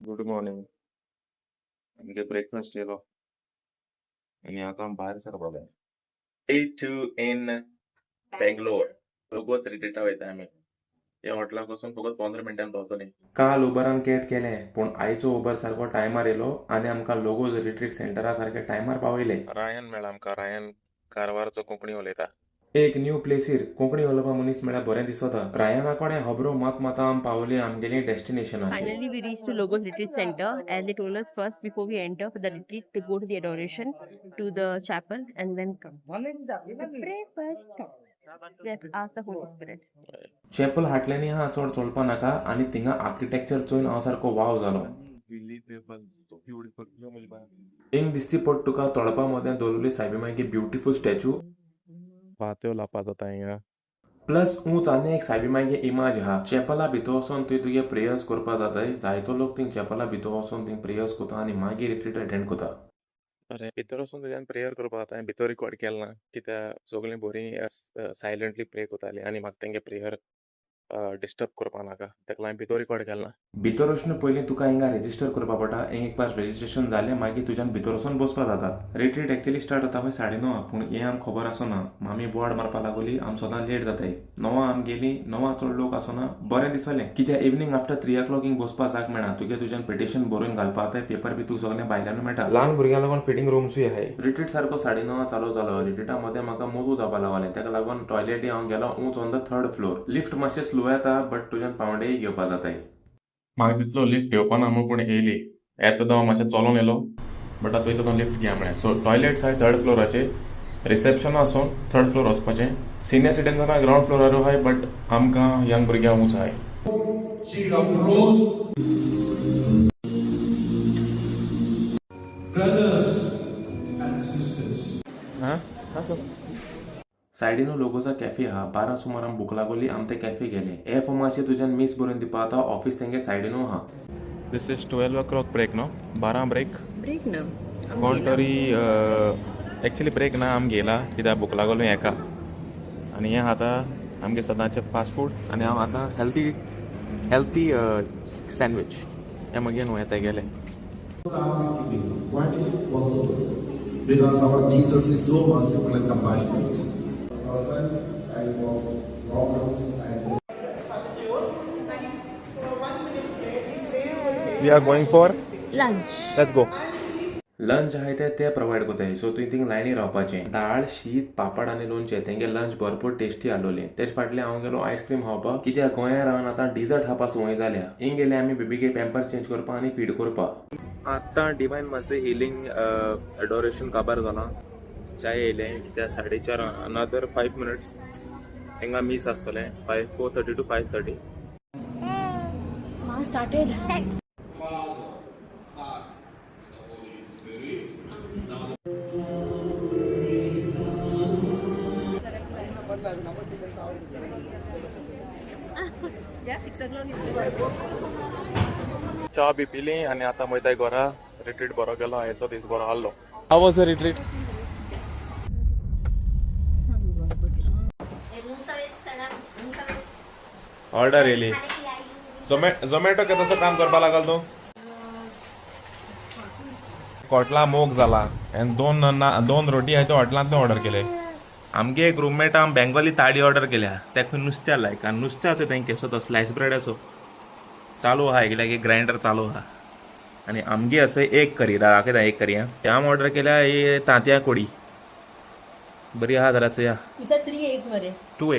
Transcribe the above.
Good morning. आमगे breakfast yellow आणि आता आमी भायर सरपाक जाय. 8 इन बेंगलोर. लोगोस रिट्रीटा वयता आमी. हे हॉटेलाक वचून फकत 15 मिनटान पावतली. काल उबरान कॅट केलें पूण आयचो उबर सारको टायमार येलो आनी आमकां लोगोस रिट्रीट सेंटरा सारके टायमार पावयले. रायन मेळ्ळा आमकां. रायन कारवारचो कोंकणी उलयता. एक न्यू प्लेसीर कोंकणी उलोवपा मनीस म्हळ्यार बरें दिसता. रायना कडेन खबरो मात आम पावली आमगेली डेस्टिनेशनाचेर. Finally, we reached to Logos Retreat Center, and they told us first, before we enter for the retreat, to go to the adoration, to the chapel, and then come. To pray first. Let's ask the Holy Spirit. चॅपल हाटल्यानी हा चड चलपा नाका आनी थिंगा architecture चोयन हांव सारको wow जालो. हिंग दिसती पड तुका तळपा मदें दवरलेली सायबीमाची ब्युटिफूल स्टॅच्यू. पात्यो लावपा जाता हिंगा. प्लस उंच आनी एक सायबीमागे इमाज आहा. चॅपला भितर वचोन थंय तुगे प्रेयर्स करपा जाताय. जायतो लोक थिंग चॅपला भितर वचोन थिंग प्रेयर्स कोता आनी मागीर रिट्रीट अटेंड कोता. अरे भितर वचून तुज्यान प्रेयर करपा जाता. भितर रिकॉर्ड केलें ना कित्याक सगळीं बरीं सायलंटली प्रे कोतालीं आनी म्हाका तेंगे प्रेयर डिस्टर्ब करपा नाका तेका लागून भितर रिकॉर्ड केलें ना. भितर वचून पयलीं तुका हिंगा रेजिस्टर करपा पडटा. एक पास रेजिस्ट्रेशन जालें मागीर तुज्यान भितर वचून बसपा जाता. रिट्रीट एक्चुअली स्टार्ट जाता 9:30 पूण हें आमकां खबर आसना. मामी बोर्ड मारपा लागली आमी सदां लेट जाताय. 9 आमी गेलीं. 9 चड लोक आसना. बरें दिसलें कित्याक इवनिंग आफ्टर 3 o'clock हिंग बसपा जाग मेळना. तुज्यान पिटिशन बरोवन घालपा जाताय. पेपर बी तुका सगळें भायल्यान मेळटा. ल्हान भुरग्यां लागून फिटींग रूम्सूय आहाय. रिट्रीट सारको 9:30 चालू जालो. रिट्रीटा मदें म्हाका मोदू जावपा लागलें. तेका लागून टॉयलेटी हांव गेलो उंच on the 3rd floor. Lift मातशें स्लो येता बट तुज्यान पावंडेय घेवपा जाताय. म्हाका दिसलो लिफ्ट घेवपा ना म्हूण पूण येयली. येता हांव मातशें चलोन येलो बट आतां वयता लिफ्ट घेवया म्हळें. सो टॉयलेट्स आहाय 3rd फ्लोराचेर. रिसेप्शन आसून 3rd फ्लोर वचपाचें. सिनियर सिटीजनाक ग्रावंड फ्लोरार आहाय बट आमकां यंग भुरग्यांक उंच आहाय. She approached brothers and sisters. सायडीन लोगोचा कॅफे आहा. 12 सुमार आमी भूक लागली आमी ते कॅफे गेले. हे फॉर्माचेर तुज्यान मीस बरोवन दिवपा जाता. ऑफिस तेंगे सायडीन आहा. दिस इज 12 o'clock ब्रेक नो. 12 ब्रेक. Break now. कोण तरी एक्चुअली ब्रेक ना आमी गेला कित्याक भूक लागलो हेका. आनी हें आतां आमगे सदांचें फास्ट फूड आनी हांव आतां हेल्थी सँडवीच हें मागीर न्हू येता गेले. Thanksgiving. Why is it possible? Because our Jesus is so merciful and compassionate. Type of problems and we are going for Lunch. Let's go. Lunch आहे ते प्रोवायड कोताय. सो तुवें थिंग लायनी रावपाचें. दाळ शीत पापड आनी लोणचें तेंगे लंच भरपूर टेस्टी आसलोलें. तेच फाटलें हांव गेलो आयस्क्रीम खावपाक कित्याक गोंयांत रावन आतां डिजर्ट खावपा संवय जाल्या. हिंग गेले आमी बेबीगे पॅम्पर चेंज करपा आनी फीड करपा. आतां डिवायन मातशें हिलिंग एडोरेशन काबार जालां. चाय येयलें कित्याक 4:30 अनदर 5 minutes हिंगा मीस आसतलें. 4:30 to 5:30. Mass started. Father, Son, the Holy Spirit. Yeah, 6 o'clock. चा बी पिली आनी आतां वयताय घरा. रिट्रीट बरो गेलो. आयचो दीस बरो आसलो. हाव वॉज अ रिट्रीट? ऑर्डर येयली. झोमॅटो कसं काम करपा लागल तूं? हॉटेला मोग जाला आनी 2 रोटी आहाय त्यो हॉटेलांतल्यान ऑर्डर केले. आमगे एक रूममेट आम बेंगोली ताळी ऑर्डर केल्या. तेका नुस्त्या लायक आनी नुस्त्याचो तेंगे केसो तो स्लायस ब्रेडाचो चालू आहा. कित्याक एक ग्रायंडर चालू आहा. आनी आमगे थंय एक करी कितें एक करी ते आम ऑर्डर केल्या तांतयां कोडी बरी आहा. जरा चया. You said 3 eggs, Mare. 2 egg.